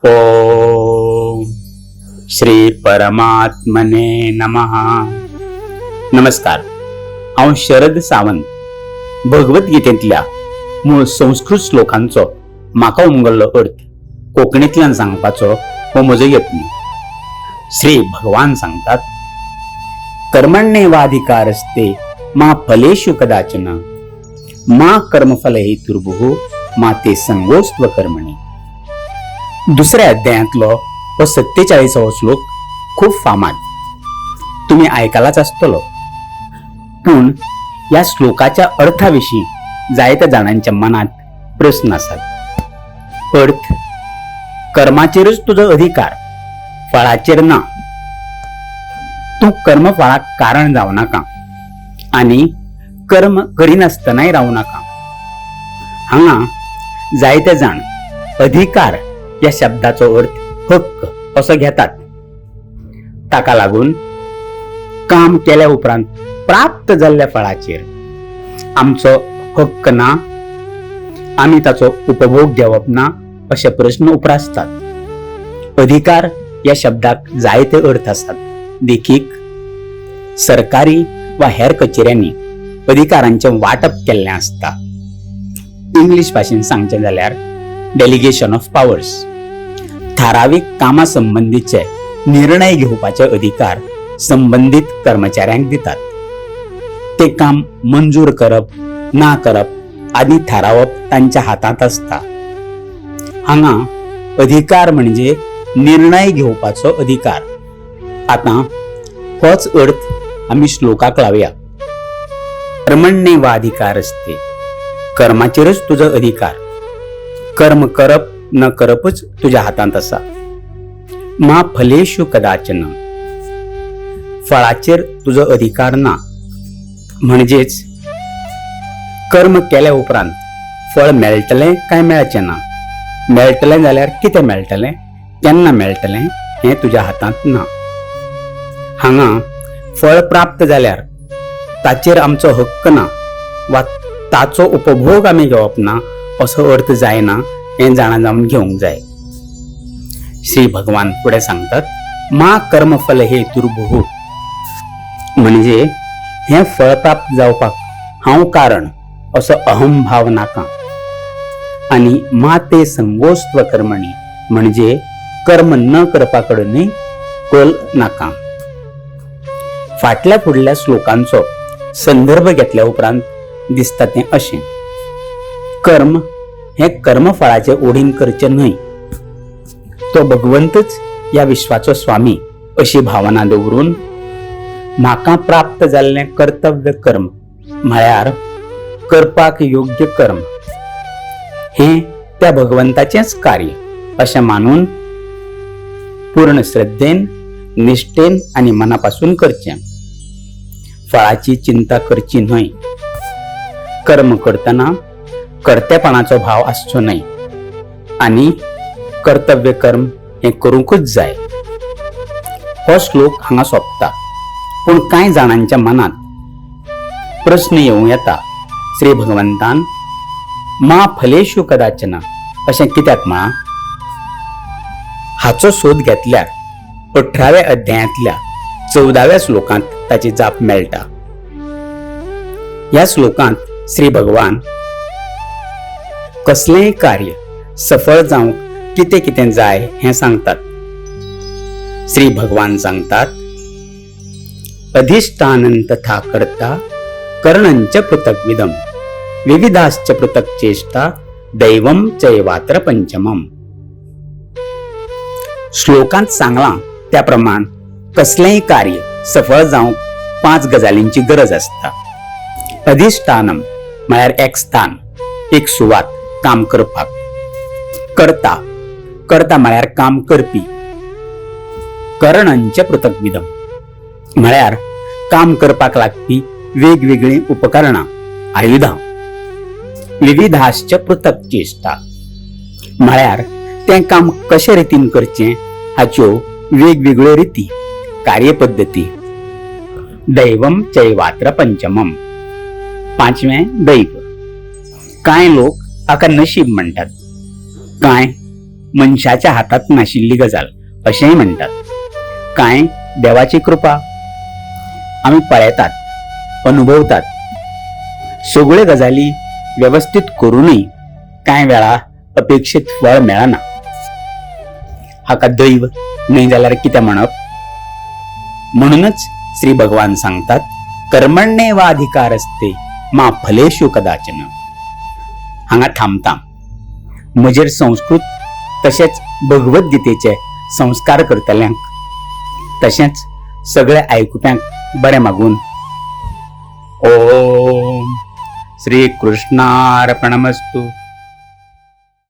ओम श्री परमात्मने नमः. नमस्कार. हांव शरद सावंत. भगवद्गीतेंतल्या मूळ संस्कृत श्लोकांचो म्हाका उमगल्लो अर्थ कोंकणींतल्यान सांगपाचो हो म्हजो यत्न. श्री भगवान सांगतात, कर्मण्येवाधिकारस्ते मा फलेषु कदाचन मा कर्मफल हेतुर्भुः मा ते संगोस्त्व कर्मणी. दुसऱ्या अध्यायातलो हो 47वा श्लोक खूप फामाद. तुम्ही ऐकायलाच असतलो. पण या श्लोकाच्या अर्थाविषयी जायत्या जाणांच्या मनात प्रश्न असतात. अर्थ: कर्माचेरच तुझो अधिकार, फळाचेर ना. तू कर्मफळाक कारण जाव नाका आणि कर्म करिनासतनाय रावू नाका. हांगा जायते जाण अधिकार या शब्दाचो अर्थ हक्क असो घेतात. ताका लागून काम केल्या उपरांत प्राप्त जाल्ल्या फळाचेर आमचो हक्क ना, आमी ताचो उपभोग घेवप ना असे प्रश्न उपरासतात. अधिकार या शब्दाक जायते अर्थ असतात. देखीक सरकारी वा हेर कचेऱ्यांनी अधिकारांचे वाटप केल्लें आसता. इंग्लिश भाशेन सांगचे जाल्यार डेलिगेशन ऑफ पावर्स. ठराविक कामा संबंधीचे निर्णय घेवपाचे अधिकार संबंधित कर्मचाऱ्यांक दितात. ते काम मंजूर करप ना करप आदी थारावप तांच्या हातांत असता. हांगा अधिकार म्हणजे निर्णय घेवपाचो अधिकार. आता होच अर्थ आमी श्लोकाक लावया. कर्मण्येवाधिकारस्ते, कर्माचेरच तुजो अधिकार. कर्म करप न करपच तुझ्या हातांत असा. मा फलेषु कदाचन, फळाचेर तुझो अधिकार ना. म्हणजेच कर्म केल्या उपरांत फळ मेळटलें काय मेळचें ना. मेळटलें जाल्यार कितें मेळटलें, केन्ना मेळटलें हें तुज्या हातांत ना. हांगा फळ प्राप्त जाल्यार ताचेर आमचो हक्क ना वा ताचो उपभोग आमी घेवप ना असो अर्थ जायना. हें जाणा जावन घेवंक जाय. श्री भगवान पुढे सांगतात, मा कर्मफल हेतुर्भुः, म्हणजे हें फळ प्राप्त जावपाक हांव कारण असो अहंभाव नाका. आणि मा ते संगोस्त्व कर्मणी, म्हणजे कर्म न करपाकडूनय कल नाका. फाटल्या फुडल्या श्लोकांचो संदर्भ घेतल्या उपरांत दिसता तें अशें: कर्म हे कर्मफळाचे ओढीन करचे न्हय. तो भगवंतच या विश्वाचो स्वामी अशी भावना दवरून म्हाका प्राप्त जाल्लें कर्तव्य कर्म म्हळ्यार करपाक योग्य कर्म हें त्या भगवंताचेंच कार्य अशें मानून पूर्ण श्रद्धेन, निष्ठेन आणि मनापासून करचें. फळाची चिंता करची न्हय. कर्म करतना कर्तेपणाचो भाव आसचो न्हय आणि कर्तव्य कर्म हे करूंकच जाय. हो श्लोक हांगा सोंपता. पूण कांय जाणांच्या मनात प्रश्न येवं येता. श्री भगवंतान मा फलेषु कदाचन अशें कित्याक म्हळां? हाचो सोद घेतल्यार 18व्या अध्यायांतल्या 14व्या श्लोकांत ताची जाप मेळटा. ह्या श्लोकांत श्री भगवान कसलेंय कार्य सफळ जावंक कितें कितें जाय हें सांगतात. श्री भगवान सांगतात, अधिष्ठानं तथा कर्ता कर्णञ्च पृथग्विदं विविधाश्च पृथक् चेष्टा दैवं चैवात्र पंचमम्. श्लोकांत सांगलां त्याप्रमाण कसलेंय कार्य सफळ जावंक 5 गजालींची गरज असता. अधिष्ठानम म्हळ्यार एक स्थान, एक सुवात काम करपाक. कर्ता, कर्ता म्हळ्यार काम करपी. कर्णञ्च पृथग्विदं म्हळ्यार काम करपाक लागपी वेगवेगळी उपकरणां, आयुधां. विविधाश्च पृथक् चेष्टा म्हळ्यार तें काम कशे रितीन करचें हाच्यो वेगवेगळ्यो रिती, कार्यपद्धती. दैवम चैवात्र पंचमम, 5वें दैव. कांय लोक हाका नशीब म्हणटात, कांय मनशाच्या हातात नाशिल्ली गजाल अशेंय म्हणटात. कांय देवाची कृपा. आमी पळयतात, अनुभवतात. सगळ्यो गजाली व्यवस्थित करूनय कांय वेळा अपेक्षित फळ मेळना. हाका दैव न्हय जाल्यार कितें म्हणप. म्हणूनच श्री भगवान सांगतात, कर्मण्येवाधिकारस्ते मा फलेषु कदाचन. हांगा थांबता. म्हजेर संस्कृत तशेंच भगवद्गीतेचे संस्कार करतल्यांक तशेंच सगळ्या आयकुप्यांक बरें मागून ओम श्री कृष्णार्पणमस्तु.